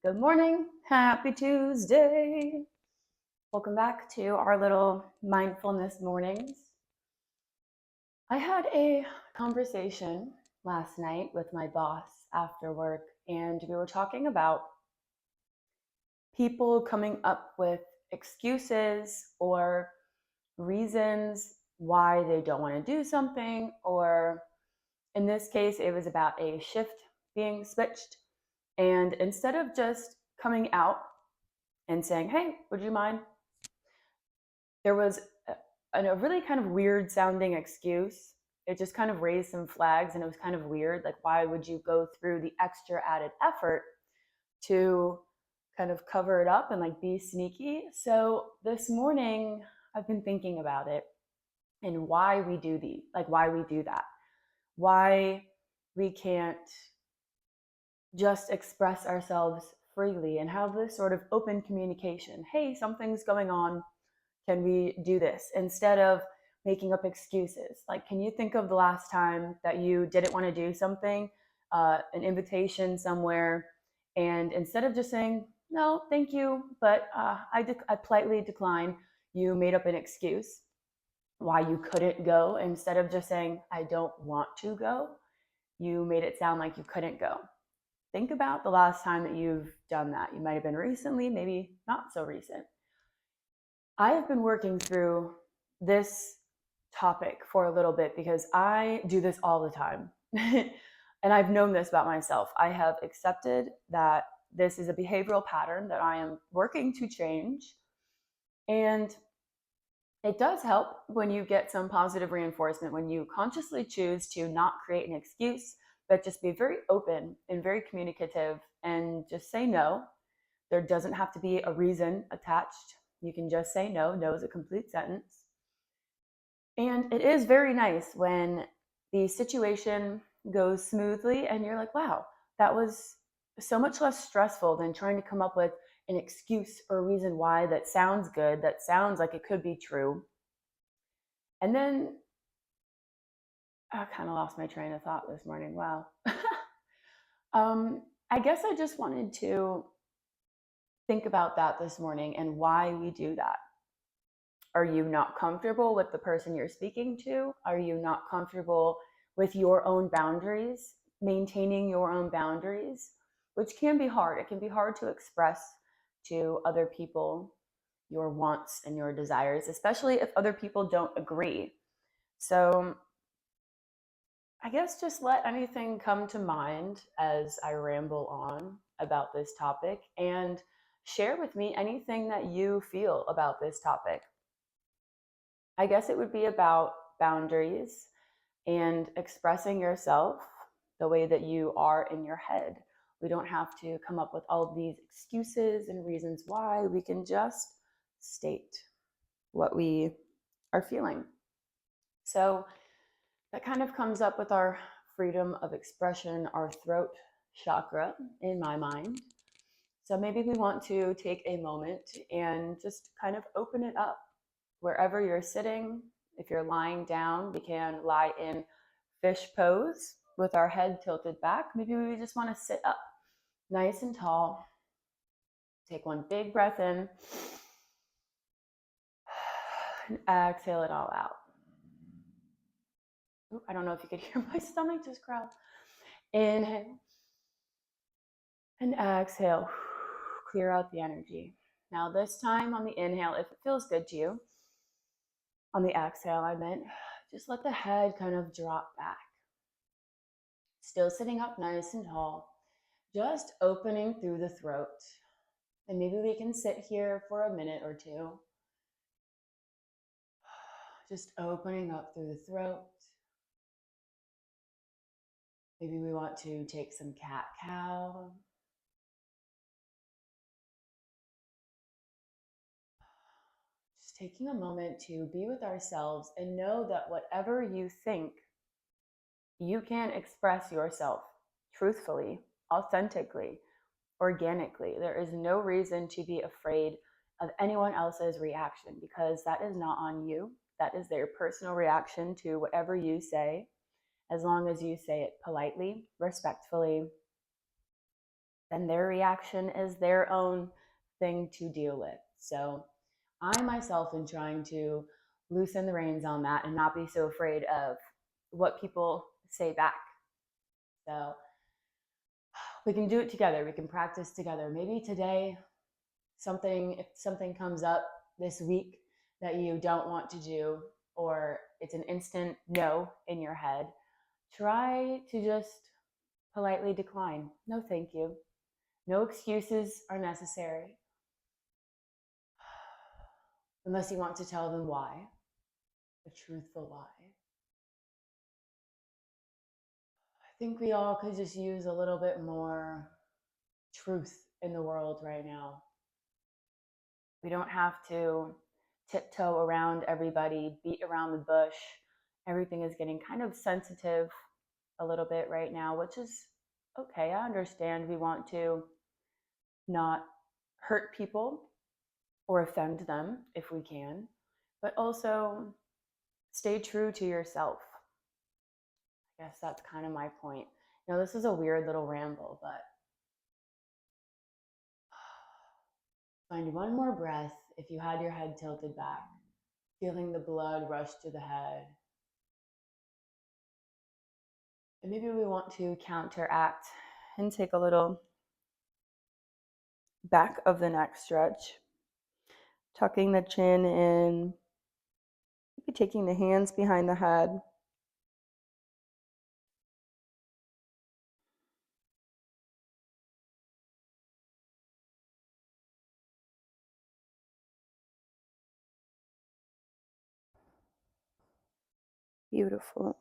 Good morning. Happy Tuesday. Welcome back to our little mindfulness mornings. I had a conversation last night with my boss after work, and we were talking about people coming up with excuses or reasons why they don't want to do something, or in this case, it was about a shift being switched. And instead of just coming out and saying, hey, would you mind, there was a really kind of weird sounding excuse. It just kind of raised some flags and it was kind of weird. Like, why would you go through the extra added effort to kind of cover it up and like be sneaky? So this morning, I've been thinking about it and why we do why we do that, why we can't just express ourselves freely and have this sort of open communication. Hey, something's going on. Can we do this? Instead of making up excuses. Like, can you think of the last time that you didn't want to do something, an invitation somewhere, and instead of just saying, no, thank you, but I politely decline, you made up an excuse why you couldn't go. Instead of just saying, I don't want to go, you made it sound like you couldn't go. Think about the last time that you've done that. You might have been recently, maybe not so recent. I have been working through this topic for a little bit because I do this all the time. And I've known this about myself. I have accepted that this is a behavioral pattern that I am working to change. And it does help when you get some positive reinforcement, when you consciously choose to not create an excuse, but just be very open and very communicative and just say no. There doesn't have to be a reason attached. You can just say no. No is a complete sentence. And it is very nice when the situation goes smoothly and you're like, wow, that was so much less stressful than trying to come up with an excuse or a reason why that sounds good, that sounds like it could be true. And then I kind of lost my train of thought this morning. Wow. I guess I just wanted to think about that this morning and why we do that. Are you not comfortable with the person you're speaking to? Are you not comfortable with your own boundaries, maintaining your own boundaries, which can be hard. It can be hard to express to other people your wants and your desires, especially if other people don't agree. So I guess just let anything come to mind as I ramble on about this topic and share with me anything that you feel about this topic. I guess it would be about boundaries and expressing yourself the way that you are in your head. We don't have to come up with all of these excuses and reasons why. We can just state what we are feeling. So that kind of comes up with our freedom of expression, our throat chakra in my mind. So maybe we want to take a moment and just kind of open it up wherever you're sitting. If you're lying down, we can lie in fish pose with our head tilted back. Maybe we just want to sit up nice and tall. Take one big breath in and exhale it all out. Ooh, I don't know if you could hear my stomach just growl. Inhale and exhale. Clear out the energy. Now this time on the inhale, if it feels good to you, on the exhale, I meant just let the head kind of drop back. Still sitting up nice and tall, just opening through the throat. And maybe we can sit here for a minute or two. Just opening up through the throat. Maybe we want to take some cat-cow. Just taking a moment to be with ourselves and know that whatever you think, you can express yourself truthfully, authentically, organically. There is no reason to be afraid of anyone else's reaction because that is not on you. That is their personal reaction to whatever you say, as long as you say it politely, respectfully, then their reaction is their own thing to deal with. So I myself am trying to loosen the reins on that and not be so afraid of what people say back. So we can do it together. We can practice together. Maybe today, if something comes up this week that you don't want to do, or it's an instant no in your head, try to just politely decline. No, thank you. No excuses are necessary unless you want to tell them why, a truthful lie. I think we all could just use a little bit more truth in the world right now. We don't have to tiptoe around everybody, beat around the bush. Everything is getting kind of sensitive a little bit right now, which is okay. I understand we want to not hurt people or offend them if we can, but also stay true to yourself. I guess that's kind of my point. This is a weird little ramble, but find one more breath if you had your head tilted back, feeling the blood rush to the head. And maybe we want to counteract and take a little back of the neck stretch, tucking the chin in, maybe taking the hands behind the head. Beautiful.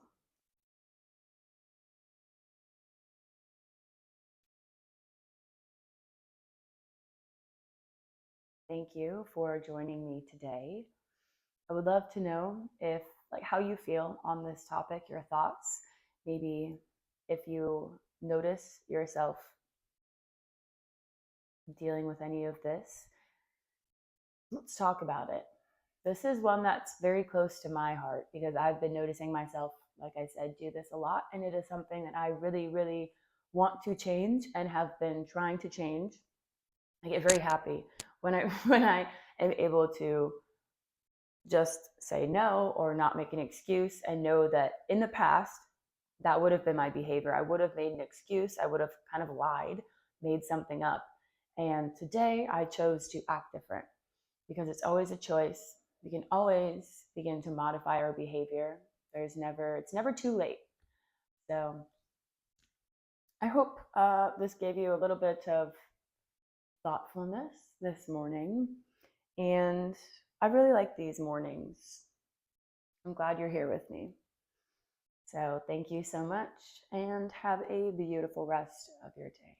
Thank you for joining me today. I would love to know how you feel on this topic, your thoughts. Maybe if you notice yourself dealing with any of this, let's talk about it. This is one that's very close to my heart because I've been noticing myself, like I said, do this a lot. And it is something that I really, really want to change and have been trying to change. I get very happy when I when I am able to just say no or not make an excuse and know that in the past that would have been my behavior. I would have made an excuse. I would have kind of lied, made something up. And today I chose to act different because it's always a choice. We can always begin to modify our behavior. It's never too late. So I hope this gave you a little bit of thoughtfulness this morning. And I really like these mornings. I'm glad you're here with me. So thank you so much and have a beautiful rest of your day.